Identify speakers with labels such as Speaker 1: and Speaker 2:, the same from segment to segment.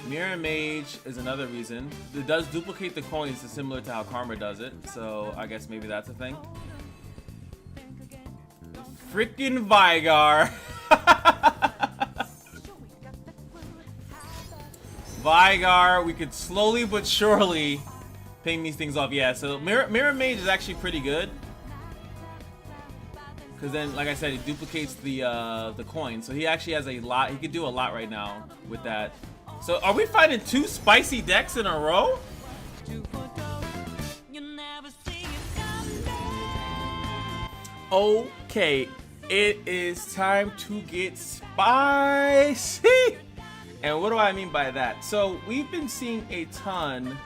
Speaker 1: Mirror Mage is another reason. It does duplicate the coins, similar to how Karma does it. So I guess maybe that's a thing. Freaking Vigar. Vigar, we could slowly but surely ping these things off. Yeah, so Mirror Mage is actually pretty good. Because then, like I said, it duplicates the coin. So he actually has a lot. He could do a lot right now with that. So are we fighting 2 spicy decks in a row? Okay, it is time to get spicy. And what do I mean by that? So we've been seeing a ton.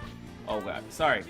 Speaker 1: Oh god, sorry.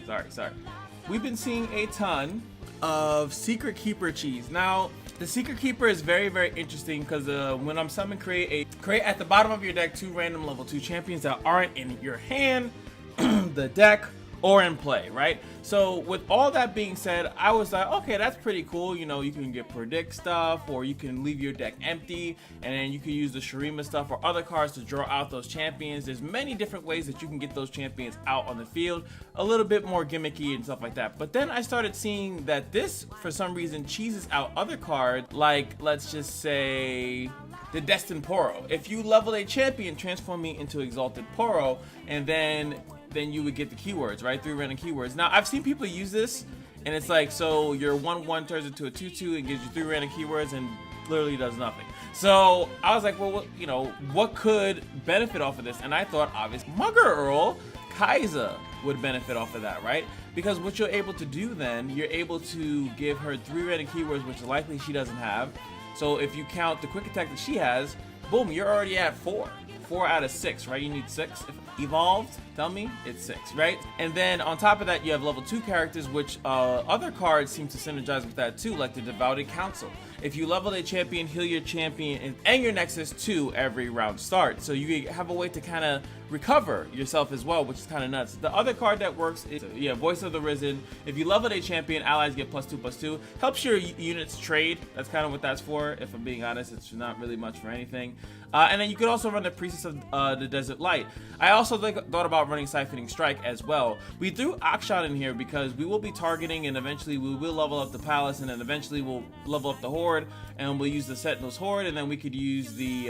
Speaker 1: We've been seeing a ton of Secret Keeper cheese. Now, the Secret Keeper is very, very interesting because when I'm summoning, create at the bottom of your deck 2 random level 2 champions that aren't in your hand, the deck, or in play, right? So with all that being said, I was like, okay, that's pretty cool. You know, you can get predict stuff, or you can leave your deck empty, and then you can use the Shurima stuff or other cards to draw out those champions. There's many different ways that you can get those champions out on the field, a little bit more gimmicky and stuff like that. But then I started seeing that this, for some reason, cheeses out other cards, like, let's just say, the Destined Poro. If you level a champion, transform me into Exalted Poro, and then you would get the keywords, right? 3 random keywords. Now, I've seen people use this, and it's like, so your 1/1 turns into a 2/2 and gives you 3 random keywords and literally does nothing. So I was like, well, you know, what could benefit off of this? And I thought, obviously, Mugger Earl, Kaiser would benefit off of that, right? Because what you're able to do then, you're able to give her 3 random keywords, which likely she doesn't have. So if you count the quick attack that she has, boom, you're already at 4. 4 out of 6, right? You need 6. If evolved, tell me it's 6, right? And then on top of that, you have level 2 characters, which other cards seem to synergize with that too, like the Devoted Council. If you level a champion, heal your champion and your Nexus 2 every round start. So you have a way to kind of recover yourself as well, which is kind of nuts. The other card that works is, Voice of the Risen. If you level a champion, allies get +2/+2. Helps your units trade. That's kind of what that's for. If I'm being honest, it's not really much for anything. And then you could also run the Priestess of the Desert Light. I also thought about running Siphoning Strike as well. We threw Akshan in here because we will be targeting, and eventually we will level up the Palace, and then eventually we'll level up the Horde, and we'll use the Sentinels Horde, and then we could use the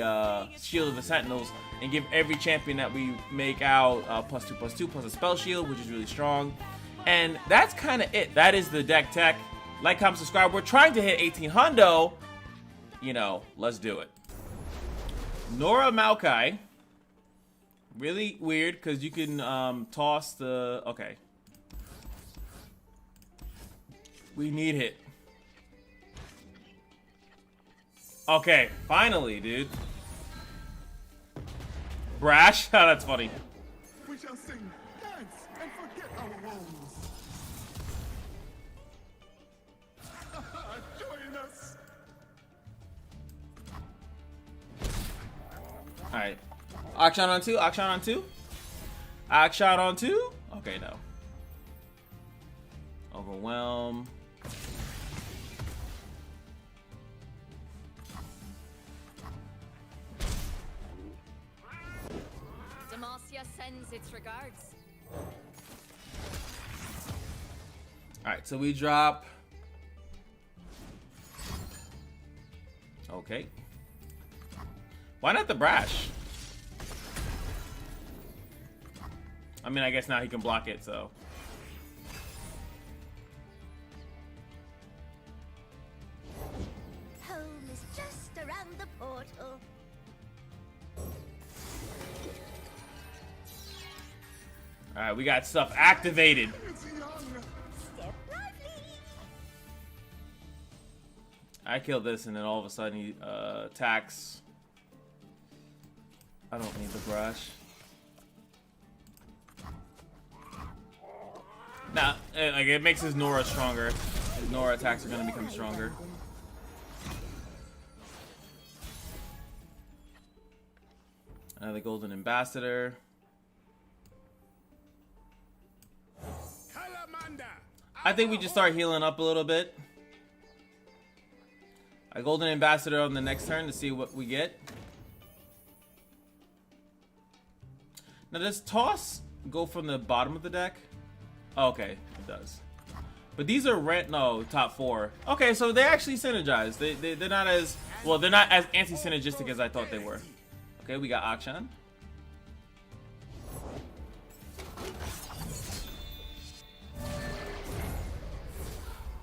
Speaker 1: Shield of the Sentinels and give every champion that we make out +2/+2 plus a spell shield, which is really strong. And that's kind of it. That is the deck tech. Like, comment, subscribe. We're trying to hit 18 hundo. You know, let's do it. Nora Maokai. Really weird because you can toss the... Okay. We need hit. Okay, finally, dude. Brash? Oh, that's funny.
Speaker 2: We shall sing, dance, and forget our woes. Join us.
Speaker 1: Alright. Akshan on 2? Akshan on 2? Akshan on 2? Okay, no. Overwhelm.
Speaker 3: Demacia sends its regards.
Speaker 1: Alright, so we drop. Okay. Why not the Brash? I mean, I guess now he can block it, so.
Speaker 4: Home is just around the portal.
Speaker 1: Alright, we got stuff activated.
Speaker 2: It's young.
Speaker 4: Step lively.
Speaker 1: I killed this, and then all of a sudden he attacks. I don't need the Brush. Nah, like it makes his Nora stronger. His Nora attacks are gonna become stronger. The Golden Ambassador. I think we just start healing up a little bit. A Golden Ambassador on the next turn to see what we get. Now does toss go from the bottom of the deck? Oh, okay, it does. But these are top 4. Okay, so they actually synergize. They're not as well. They're not as anti-synergistic as I thought they were. Okay, we got Akshan.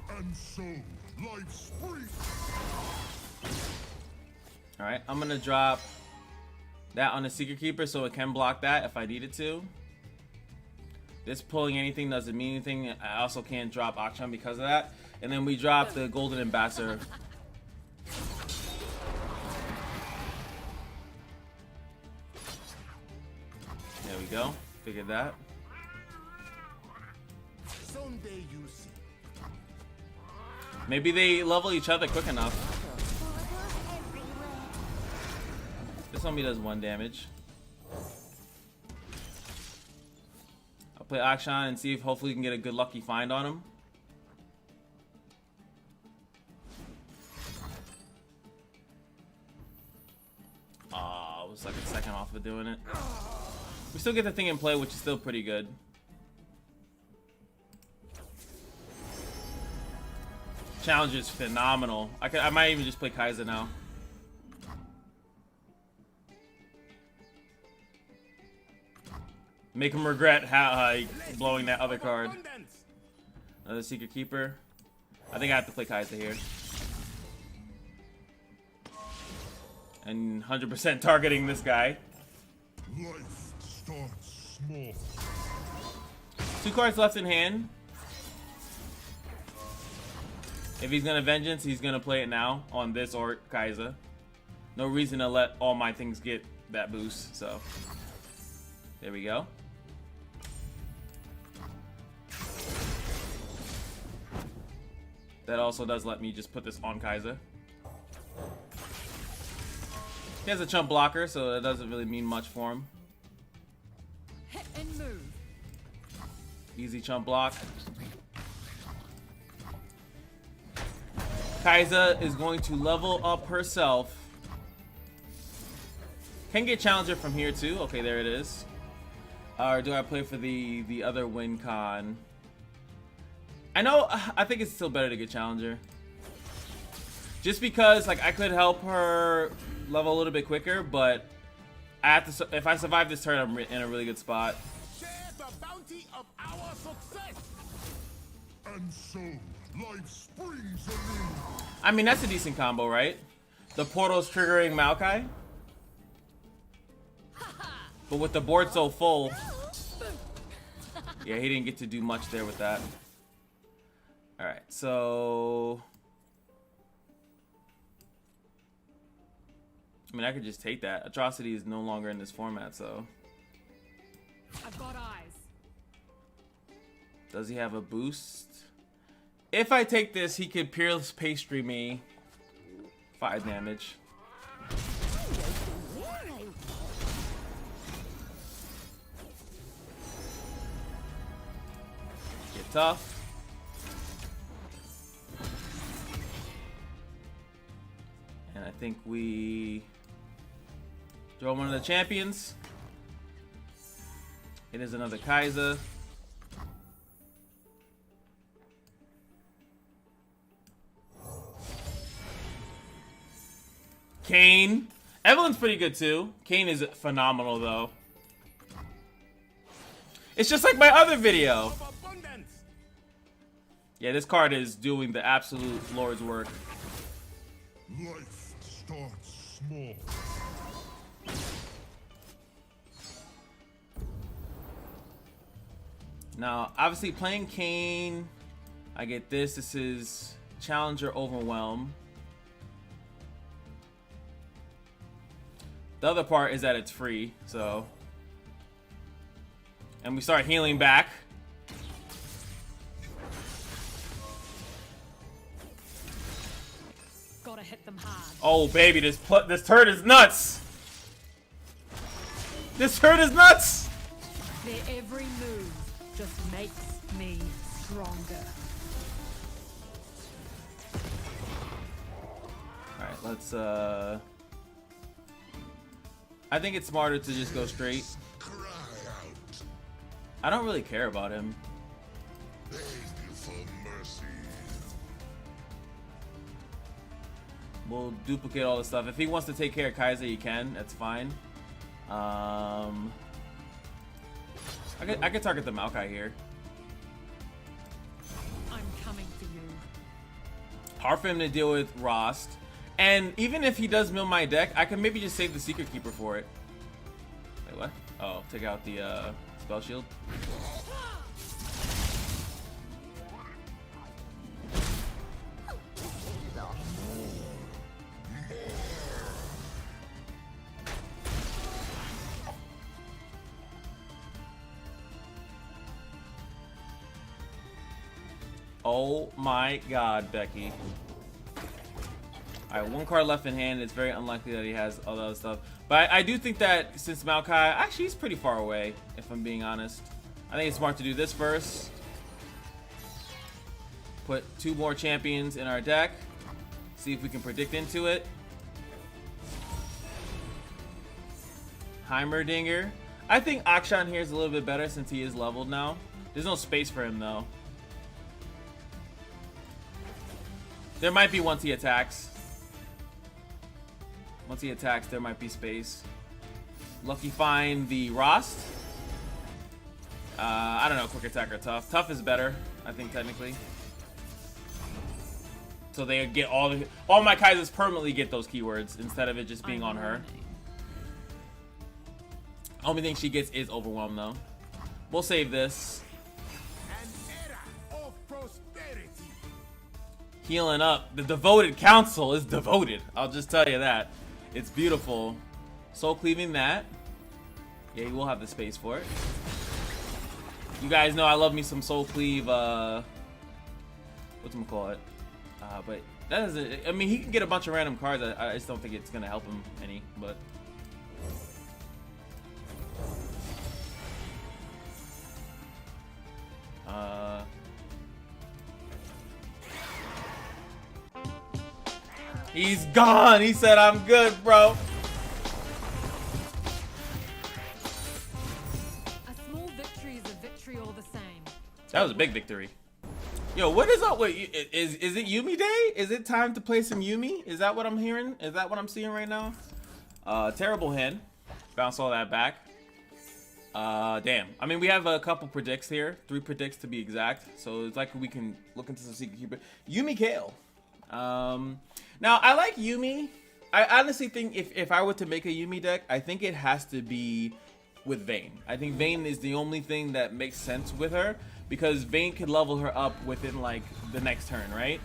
Speaker 2: And so, life springs.
Speaker 1: All right, I'm gonna drop that on the Secret Keeper so it can block that if I needed to. This pulling anything doesn't mean anything. I also can't drop Akshan because of that. And then we drop the Golden Ambassador. There we go. Figured that.
Speaker 2: Someday you see.
Speaker 1: Maybe they level each other quick enough. This only does 1 damage. I'll play Akshan and see if hopefully we can get a good lucky find on him. I was like a second off of doing it. We still get the thing in play, which is still pretty good. Challenge is phenomenal. I might even just play Kaiser now. Make him regret how blowing that other card. Another Secret Keeper. I think I have to play Kaiser here. And 100% targeting this guy.
Speaker 2: Life starts small.
Speaker 1: 2 cards left in hand. If he's gonna Vengeance, he's gonna play it now on this or Kaiser. No reason to let all my things get that boost, so. There we go. That also does let me just put this on Kaiser. He has a chump blocker, so it doesn't really mean much for him.
Speaker 3: Hit and move.
Speaker 1: Easy chump block. Kaiser is going to level up herself. Can get Challenger from here too. Okay, there it is. Or do I play for the other win con? I think it's still better to get Challenger. Just because like I could help her level a little bit quicker, but I have to, if I survive this turn, I'm in a really good spot.
Speaker 2: Share the bounty of our success. And so, life springs anew.
Speaker 1: I mean, that's a decent combo, right? The portal's triggering Maokai. But with the board so full, yeah, he didn't get to do much there with that. Alright, so I mean, I could just take that. Atrocity is no longer in this format, so.
Speaker 3: I've got eyes.
Speaker 1: Does he have a boost? If I take this, he could Pierce Pastry me 5 damage. Get tough. And I think we draw one of the champions. It is another Kaiser. Kane. Evelyn's pretty good too. Kane is phenomenal though. It's just like my other video. Yeah, this card is doing the absolute Lord's work.
Speaker 2: Life starts small.
Speaker 1: Now, obviously playing Kane, I get this. This is Challenger Overwhelm. The other part is that it's free, so. And we start healing back.
Speaker 3: Gotta hit them hard.
Speaker 1: Oh baby, this turd is nuts. This turd is nuts.
Speaker 3: Their every move just makes me stronger.
Speaker 1: All right, let's I think it's smarter to just go straight.
Speaker 2: Cry
Speaker 1: I don't really care about him.
Speaker 2: Beg for mercy.
Speaker 1: We'll duplicate all the stuff. If he wants to take care of Kaiser, he can. That's fine. I could target the Maokai here.
Speaker 3: I'm coming for you.
Speaker 1: Hard for him to deal with Rost. And even if he does mill my deck, I can maybe just save the Secret Keeper for it. Wait, what? Oh, take out the spell shield. Oh my god, Becky. Alright, one card left in hand. It's very unlikely that he has all the other stuff. But I do think that since Maokai, actually he's pretty far away, if I'm being honest. I think it's smart to do this first. Put 2 more champions in our deck. See if we can predict into it. Heimerdinger. I think Akshan here is a little bit better since he is leveled now. There's no space for him though. There might be once he attacks. Once he attacks, there might be space. Lucky find the Rost. I don't know, quick attack or tough. Tough is better, I think technically. So they get all my Kaisers permanently get those keywords instead of it just being on her. Only thing she gets is overwhelmed though. We'll save this.
Speaker 2: An era of prosperity.
Speaker 1: Healing up. The devoted council is devoted. I'll just tell you that. It's beautiful. Soul cleaving that. Yeah, you will have the space for it. You guys know I love me some soul cleave. Whatchamacallit? But that doesn't. I mean, he can get a bunch of random cards. I just don't think it's gonna help him any. But he's gone. He said, "I'm good, bro."
Speaker 3: A small victory is a victory all the same.
Speaker 1: That was a big victory. Yo, what is up with is it YUUMI day? Is it time to play some YUUMI? Is that what I'm hearing? Is that what I'm seeing right now? Terrible hand. Bounce all that back. Damn. I mean, we have a couple predicts here. 3 predicts to be exact. So it's like we can look into some Secret Keeper. YUUMI Kale. Now, I like YUUMI. I honestly think if I were to make a YUUMI deck, I think it has to be with Vayne. I think Vayne is the only thing that makes sense with her. Because Vayne could level her up within like the next turn, right?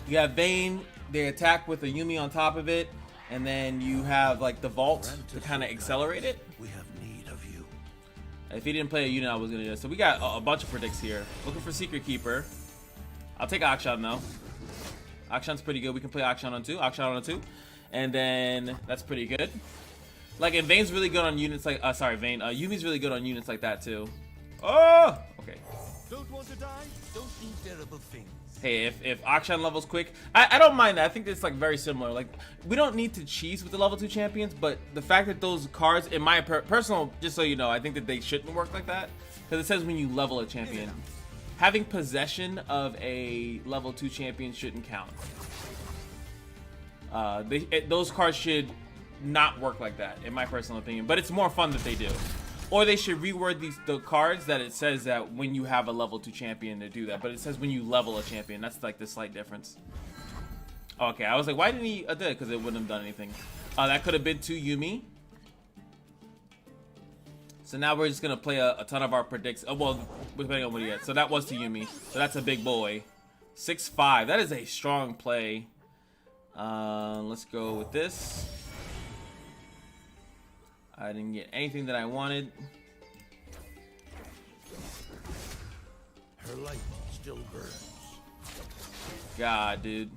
Speaker 1: You have Vayne, they attack with a YUUMI on top of it, and then you have like the vault to kind of accelerate it.
Speaker 2: We have need of you.
Speaker 1: If he didn't play a unit, I was gonna do it. So we got a bunch of predicts here. Looking for Secret Keeper. I'll take Akshan though. Akshan's pretty good. We can play Akshan on 2. Akshan on 2. And then that's pretty good. Like, and Vayne's really good on units like Vayne. YUUMI's really good on units like that too. Oh! Okay.
Speaker 2: Don't want to die? Don't do terrible things.
Speaker 1: Hey, if Akshan levels quick, I don't mind that. I think it's like very similar. Like, we don't need to cheese with the level 2 champions, but the fact that those cards, in my personal, just so you know, I think that they shouldn't work like that. Because it says when you level a champion. Having possession of a level 2 champion shouldn't count. Those cards should not work like that, in my personal opinion. But it's more fun that they do. Or they should reword the cards that it says that when you have a level 2 champion to do that. But it says when you level a champion. That's like the slight difference. Okay, I was like, why didn't he do it? Because it wouldn't have done anything. That could have been 2 YUUMI. So now we're just going to play a ton of our predicts. Oh, well, depending on what he gets. So that was to YUUMI. So that's a big boy. 6-5. That is a strong play. Let's go with this. I didn't get anything that I wanted.
Speaker 2: Her light still burns.
Speaker 1: God, dude.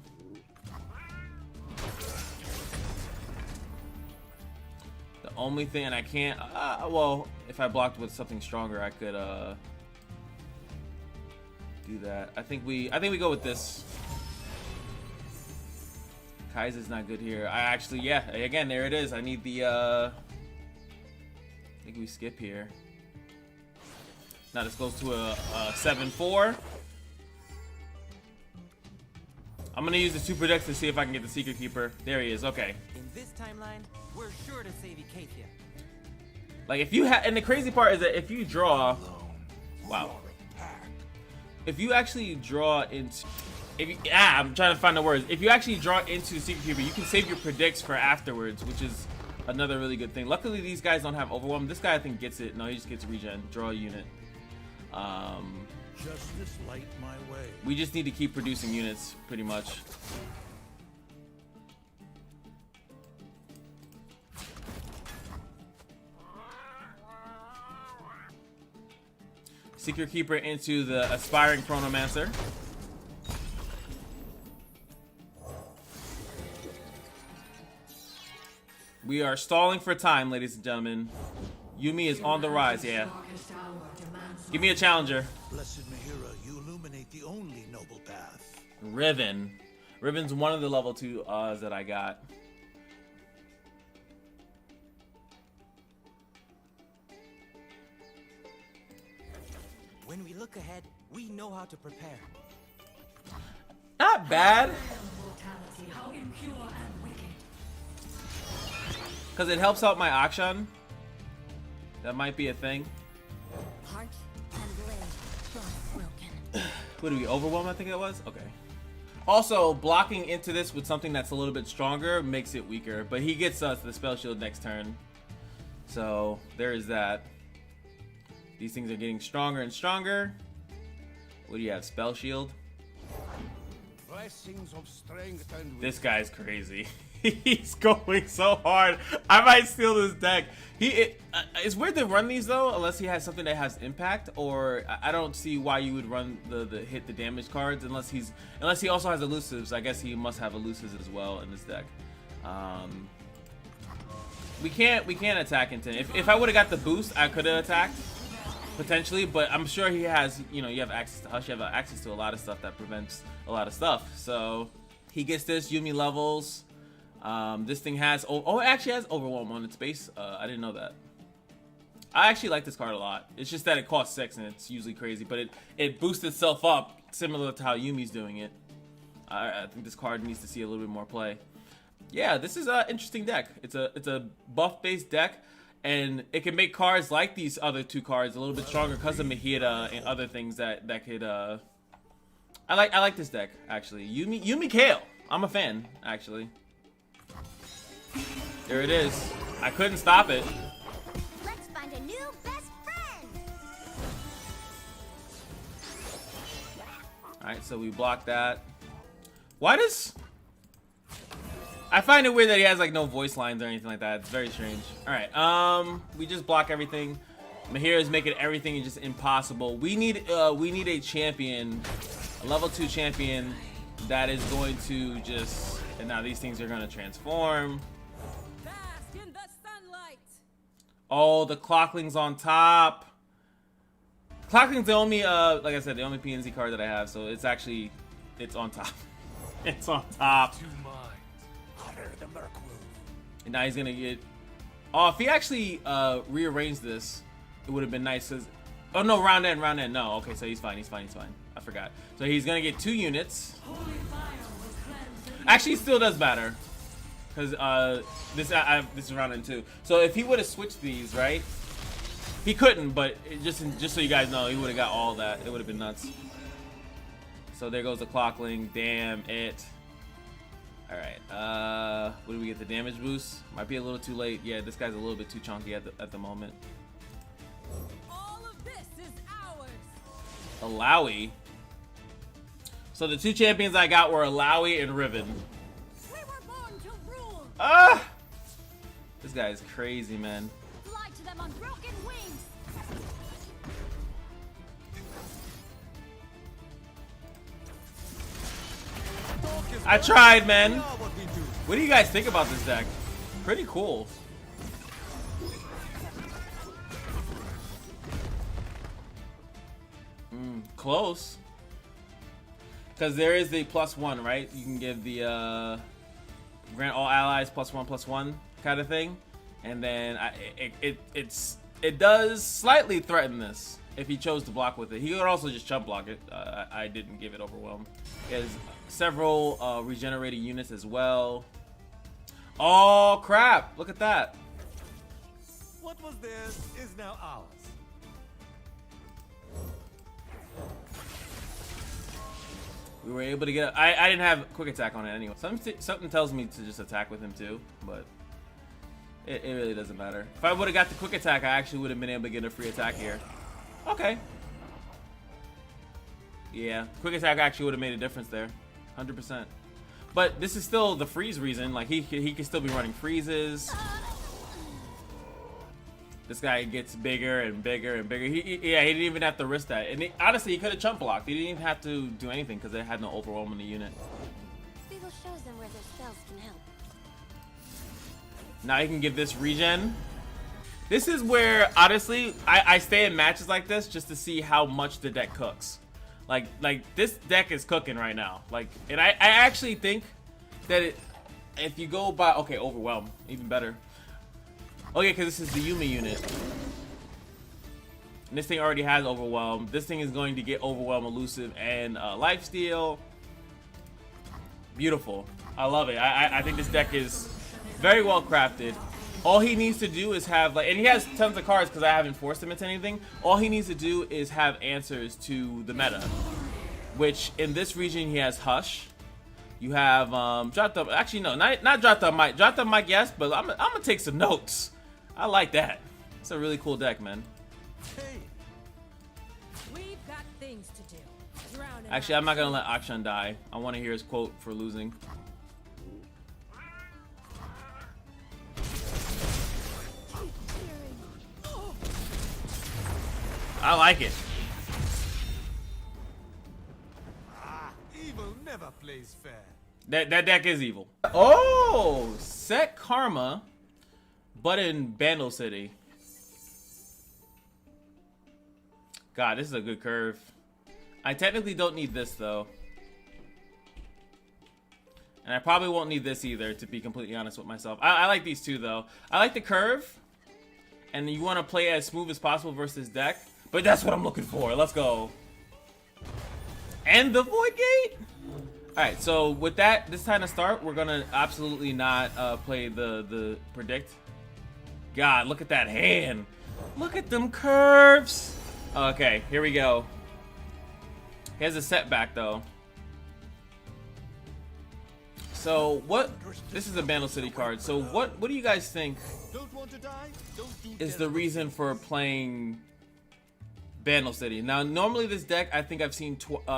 Speaker 1: The only thing, and I can't. Well, if I blocked with something stronger, I could do that. I think we go with this. Kaiser's not good here. I actually, yeah. Again, there it is. I need the. I think we skip here. Now this goes to a 7-4. I'm gonna use the super decks to see if I can get the Secret Keeper. There he is. Okay.
Speaker 5: In this timeline, we're sure to save Ikathia.
Speaker 1: Like if you have, and the crazy part is that if you draw, wow. If you actually draw into, I'm trying to find the words. If you actually draw into Secret Keeper, you can save your predicts for afterwards, which is another really good thing. Luckily, these guys don't have Overwhelm. This guy, I think, gets it. No, he just gets regen. Draw a unit.
Speaker 2: Justice light my way.
Speaker 1: We just need to keep producing units, pretty much. Secret Keeper into the Aspiring Chronomancer. We are stalling for time, ladies and gentlemen. YUUMI is on the rise, yeah. Give me a challenger.
Speaker 2: Blessed Mahira, you illuminate the only noble path.
Speaker 1: Riven. Riven's one of the level 2 that I got.
Speaker 5: When we look ahead, we know how to prepare.
Speaker 1: Not bad. Because it helps out my Akshan. That might be a thing.
Speaker 4: Heart and blade, both broken.
Speaker 1: What do we overwhelm? I think it was. Okay. Also, blocking into this with something that's a little bit stronger makes it weaker. But he gets us the spell shield next turn. So there is that. These things are getting stronger and stronger. What do you have? Spell shield.
Speaker 2: Blessings of strength and
Speaker 1: This guy's crazy. He's going so hard. I might steal this deck. It's weird to run these though, unless he has something that has impact. Or I don't see why you would run the hit the damage cards unless he also has elusives. I guess he must have elusives as well in this deck. We can't attack into him. If I would have got the boost, I could have attacked potentially, but I'm sure he has. You know, you have access to Hush. You have access to a lot of stuff that prevents a lot of stuff. So he gets this. YUUMI levels. This thing has it actually has Overwhelm on its base. I didn't know that. I actually like this card a lot. It's just that it costs 6 and it's usually crazy, but it boosts itself up similar to how YUUMI's doing it. I think this card needs to see a little bit more play. Yeah, this is an interesting deck. It's a buff based deck, and it can make cards like these other 2 cards a little bit stronger because of Mahira and other things that could. I like this deck actually. YUUMI Kale. I'm a fan actually. There it is. I couldn't stop it.
Speaker 4: Let's find a new best friend.
Speaker 1: Alright, so we block that. Why does... I find it weird that he has like no voice lines or anything like that. It's very strange. Alright, we just block everything. Mahira is making everything just impossible. We need a champion, a level 2 champion that is going to just... And now these things are going to transform.
Speaker 3: Bask in the sunlight.
Speaker 1: Oh, the Clockling's on top. Clockling's the only, like I said, the only PNZ card that I have, so it's on top. It's on top.
Speaker 2: Two minds, hotter the murk room.
Speaker 1: And now he's gonna get... Oh, if he actually rearranged this, it would have been nice. Cause... Oh no, round end. No, okay, so he's fine. I forgot. So he's gonna get 2 units. Actually, it still does matter. Because this is round end 2. So if he would have switched these, right? He couldn't, but just so you guys know, he would have got all that. It would have been nuts. So there goes the Clockling. Damn it. Alright, what do we get? The damage boost? Might be a little too late. Yeah, this guy's a little bit too chunky at the moment.
Speaker 3: All of this is ours.
Speaker 1: Alawi. So the 2 champions I got were Alawi and Riven.
Speaker 3: We were born to rule.
Speaker 1: Ah! This guy is crazy, man.
Speaker 3: Fly to them on broken wings.
Speaker 1: I tried, man. What do you guys think about this deck? Pretty cool. Close. Because there is the +1, right? You can give the grant all allies +1/+1 kind of thing, and then it does slightly threaten this. if he chose to block with it. He could also just chump block it. I didn't give it overwhelm. He has several regenerated units as well. Oh crap! Look at that.
Speaker 5: What was theirs is now ours.
Speaker 1: We were able to get. I didn't have quick attack on it anyway. Something tells me to just attack with him too, but it really doesn't matter. If I would have got the quick attack, I actually would have been able to get a free attack here. Okay. Yeah, quick attack actually would have made a difference there, 100%. But this is still the freeze reason. Like he can still be running freezes. This guy gets bigger and bigger and bigger. He didn't even have to risk that. And honestly, he could have chump blocked. He didn't even have to do anything because they had no overwhelm in the unit.
Speaker 4: Beagle shows them where their spells can help.
Speaker 1: Now he can give this regen. This is where, honestly, I stay in matches like this just to see how much the deck cooks. Like this deck is cooking right now. Like, and I actually think that if you go by, okay, overwhelm, even better. Okay, because this is the YUUMI unit. And this thing already has overwhelm. This thing is going to get overwhelm, elusive, and lifesteal. Beautiful. I love it. I think this deck is very well crafted. All he needs to do is have, like, and he has tons of cards because I haven't forced him into anything. All he needs to do is have answers to the meta, which in this region he has Hush. You have drop the, actually no, not drop the mic. Drop the mic, yes, but I'm gonna take some notes. I like that. It's a really cool deck, man.
Speaker 5: Hey,
Speaker 3: We've got things to do. Drowning
Speaker 1: Actually, I'm not gonna let Akshan die. I want to hear his quote for losing. I like it.
Speaker 5: evil never plays fair.
Speaker 1: That deck is evil. Oh, set Karma, but in Bandle City. God, this is a good curve. I technically don't need this though. And I probably won't need this either, to be completely honest with myself. I like these two though. I like the curve. And you want to play as smooth as possible versus deck. But that's what I'm looking for. Let's go. And the Void Gate? Alright, so with that, this time to start, we're going to absolutely not play the predict. God, look at that hand. Look at them curves. Okay, here we go. He has a setback, though. So, what... This is a Bandle City card. So, what do you guys think
Speaker 5: Don't want to die? Don't do
Speaker 1: is the reason for playing Bandle City? Now, normally this deck, I think I've seen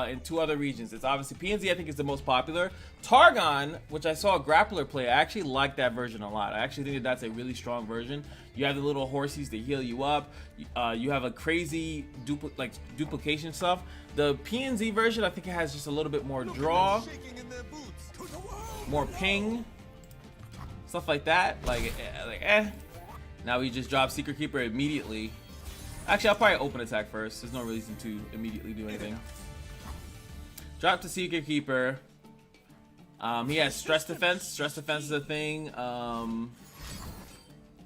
Speaker 1: in two other regions. It's obviously PNZ, I think is the most popular. Targon, which I saw a grappler play, I actually like that version a lot. I actually think that that's a really strong version. You have the little horsies to heal you up. You have a crazy duplication stuff. The PNZ version, I think it has just a little bit more draw,
Speaker 5: shaking in their boots. To the wall.
Speaker 1: more ping, stuff like that. Now we just drop Secret Keeper immediately. Actually, I'll probably open attack first. There's no reason to immediately do anything. Drop the Secret Keeper. He has stress defense. Stress defense is a thing.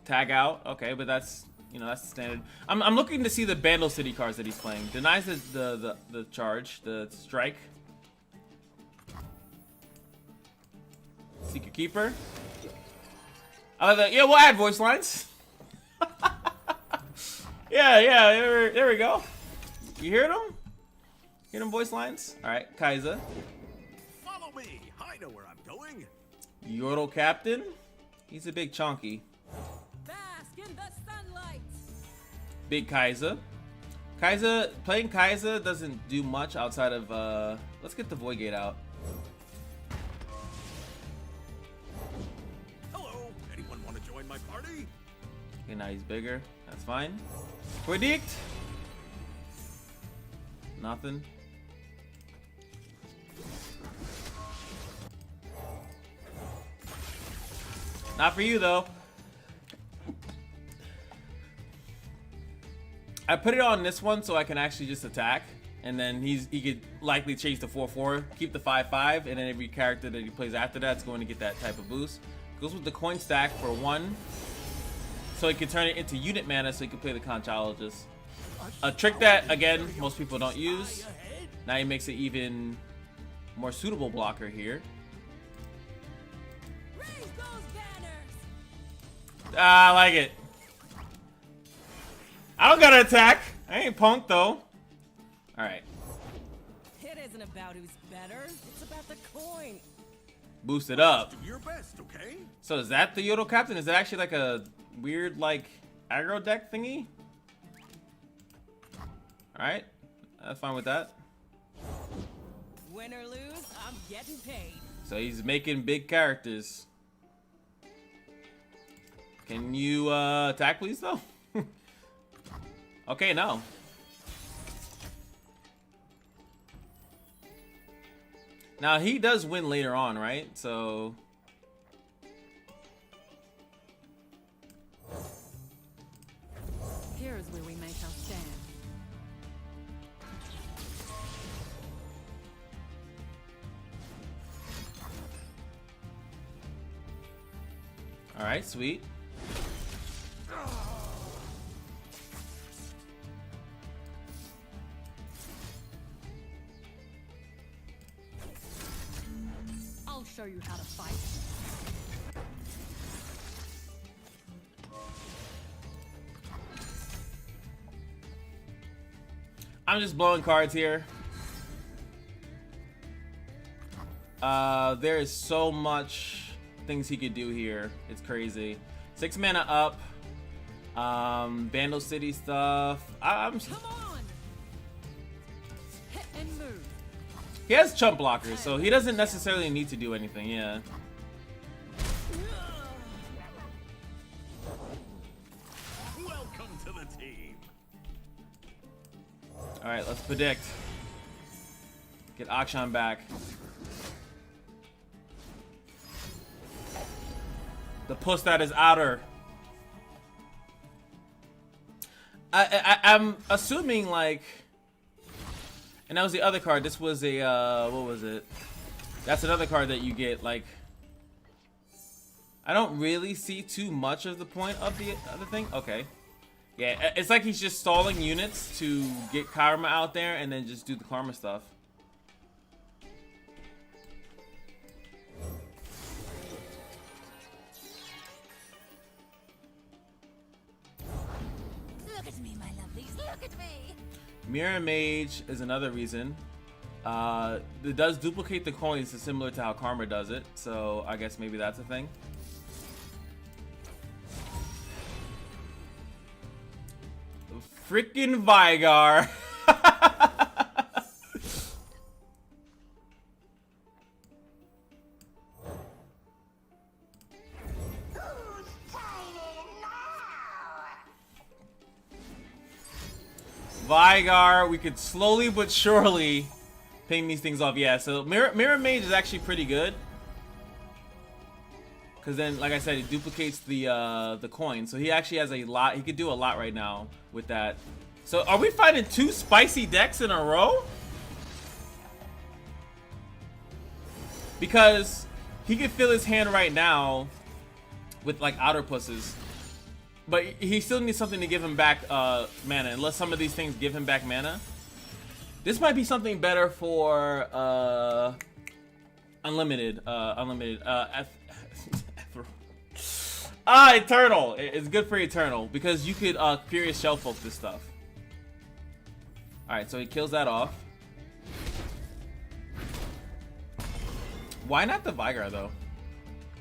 Speaker 1: Tag out. Okay, but that's, you know, that's the standard. I'm looking to see the Bandle City cards that he's playing. Denies the charge, the strike. Secret Keeper. I like that. Yeah, we'll add voice lines. yeah, there we go. You hear them? Hear them voice lines? Alright, Kaiser.
Speaker 2: Follow me. I know where I'm going.
Speaker 1: Yordle Captain. He's a big chonky.
Speaker 3: Bask in the sunlight.
Speaker 1: Big Kaiser. Playing Kaiser doesn't do much outside of, let's get the Void Gate out.
Speaker 2: Hello. Anyone want to join my party?
Speaker 1: Okay, now he's bigger. That's fine. Predict. Nothing. Not for you though. I put it on this one so I can actually just attack, and then he could likely chase the 4/4, keep the 5/5, and then every character that he plays after that's going to get that type of boost. Goes with the coin stack for 1, so he can turn it into unit mana so he can play the Conchologist. A trick that, again, most people don't use. Now he makes it even more suitable blocker here. I like it. I don't gotta attack. I ain't punked though. Alright.
Speaker 6: It isn't about who's better. It's about the coin.
Speaker 1: Boost it up.
Speaker 2: Do your best, okay?
Speaker 1: So is that the Yodo Captain? Is it actually like a weird like aggro deck thingy? Alright. That's fine with that.
Speaker 6: Win or lose, I'm getting paid.
Speaker 1: So he's making big characters. Can you attack please though? Okay, no. Now he does win later on, right? So
Speaker 3: Here is where we make our stand.
Speaker 1: all right, sweet.
Speaker 3: I'll show you how to fight.
Speaker 1: I'm just blowing cards here. There is so much things he could do here. It's crazy. 6 mana up. Bandle City stuff. I'm.
Speaker 3: Come on! Hit and move.
Speaker 1: He has chump blockers, so he doesn't necessarily need to do anything. Yeah.
Speaker 2: Welcome to the team.
Speaker 1: All right, let's predict. Get Akshan back. The puss that is outer. I'm assuming like, and that was the other card. This was a what was it? That's another card that you get. Like, I don't really see too much of the point of the other thing. Okay, yeah, it's like he's just stalling units to get karma out there and then just do the karma stuff.
Speaker 4: Look at me, my lovelies. Look at me.
Speaker 1: Mirror Mage is another reason. It does duplicate the coins, similar to how Karma does it, so I guess maybe that's a thing. Freaking Vigar. Vigar, we could slowly but surely ping these things off. Yeah, so Mirror Mage is actually pretty good. Because then, like I said, it duplicates the coin. So he actually has a lot. He could do a lot right now with that. So are we finding 2 spicy decks in a row? Because he could fill his hand right now with like outer pusses. But he still needs something to give him back mana, unless some of these things give him back mana. This might be something better for Unlimited. Eternal. It's good for Eternal because you could Furious Shell Folk this stuff. Alright, so he kills that off. Why not the Vigar though?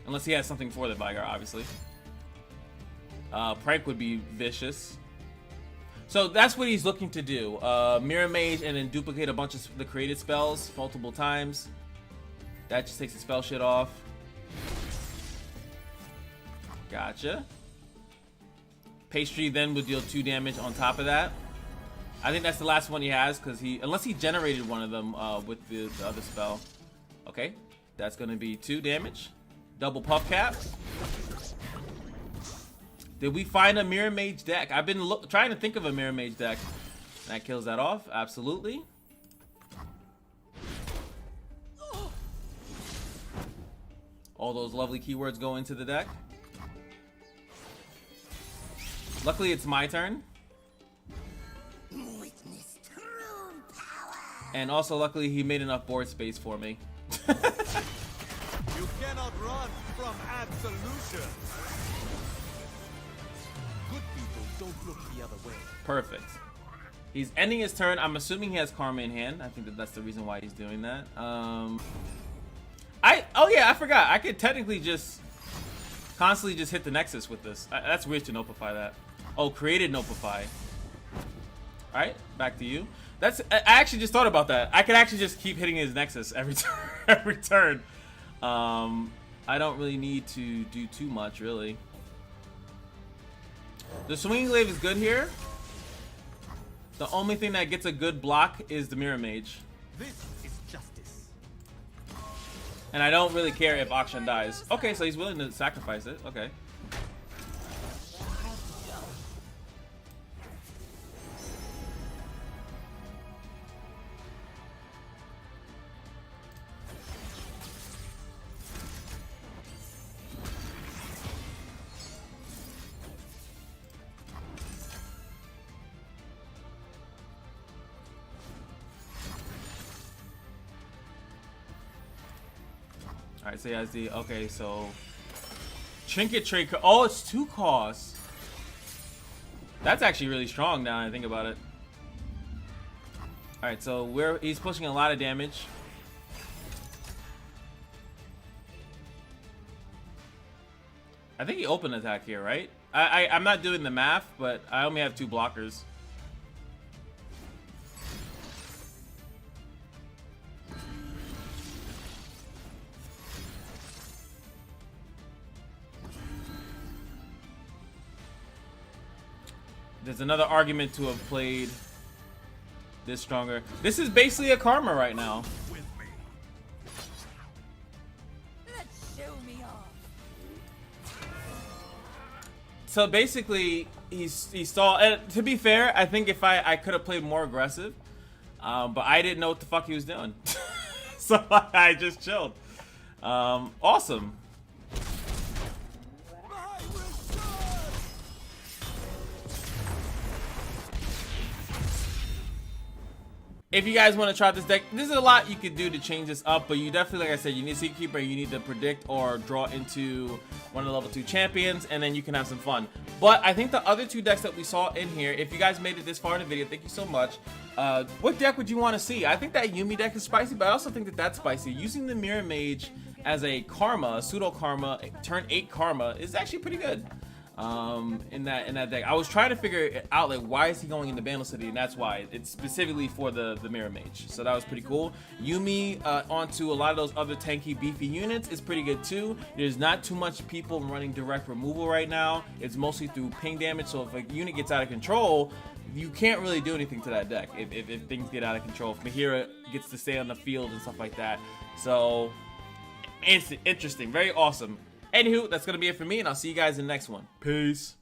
Speaker 1: Unless he has something for the Vigar, obviously. Prank would be vicious. So that's what he's looking to do. Mirror Mage and then duplicate a bunch of the created spells multiple times. That just takes the spell shit off. Gotcha. Pastry then would deal 2 damage on top of that. I think that's the last one he has because unless he generated one of them with the other spell. Okay, that's gonna be 2 damage. Double Puff Cap. Did we find a Mirror Mage deck? I've been trying to think of a Mirror Mage deck. That kills that off, absolutely. All those lovely keywords go into the deck. Luckily, it's my turn. And also, luckily, he made enough board space for me.
Speaker 5: You cannot run from absolution. Good people don't look the other way.
Speaker 1: Perfect. He's ending his turn. I'm assuming he has Karma in hand. I think that that's the reason why he's doing that. Oh yeah, I forgot. I could technically just constantly just hit the Nexus with this. That's weird to Nopify that. Oh, created Nopify. All right, back to you. I actually just thought about that. I could actually just keep hitting his Nexus every turn. Every turn. I don't really need to do too much, really. The Swinging Glaive is good here. The only thing that gets a good block is the Mirror Mage.
Speaker 5: This is justice.
Speaker 1: And I don't really care if Akshan dies. Okay, so he's willing to sacrifice it. Okay. Alright, so he has the, okay, so Trinket Trade, oh, it's 2 costs. That's actually really strong now that I think about it. Alright, so he's pushing a lot of damage. I think he open attack here, right? I'm not doing the math, but I only have 2 blockers. There's another argument to have played this stronger. This is basically a Karma right now.
Speaker 2: With me.
Speaker 4: Let's show me off.
Speaker 1: So basically, he stalled. And to be fair, I think if I could have played more aggressive, but I didn't know what the fuck he was doing. So I just chilled. Awesome. If you guys want to try this deck, there's a lot you could do to change this up, but you definitely, like I said, you need Secret Keeper, you need to predict or draw into one of the level 2 champions, and then you can have some fun. But I think the other 2 decks that we saw in here, if you guys made it this far in the video, thank you so much. What deck would you want to see? I think that YUUMI deck is spicy, but I also think that that's spicy. Using the Mirror Mage as a Karma, a pseudo Karma, turn 8 Karma is actually pretty good. In that deck, I was trying to figure out like why is he going into Bandle City, and that's why it's specifically for the Mirror Mage. So that was pretty cool. YUUMI onto a lot of those other tanky beefy units is pretty good too. There's not too much people running direct removal right now. It's mostly through ping damage. So if a unit gets out of control, you can't really do anything to that deck if things get out of control. If Mahira gets to stay on the field and stuff like that. So it's interesting, very awesome. Anywho, that's going to be it for me, and I'll see you guys in the next one. Peace.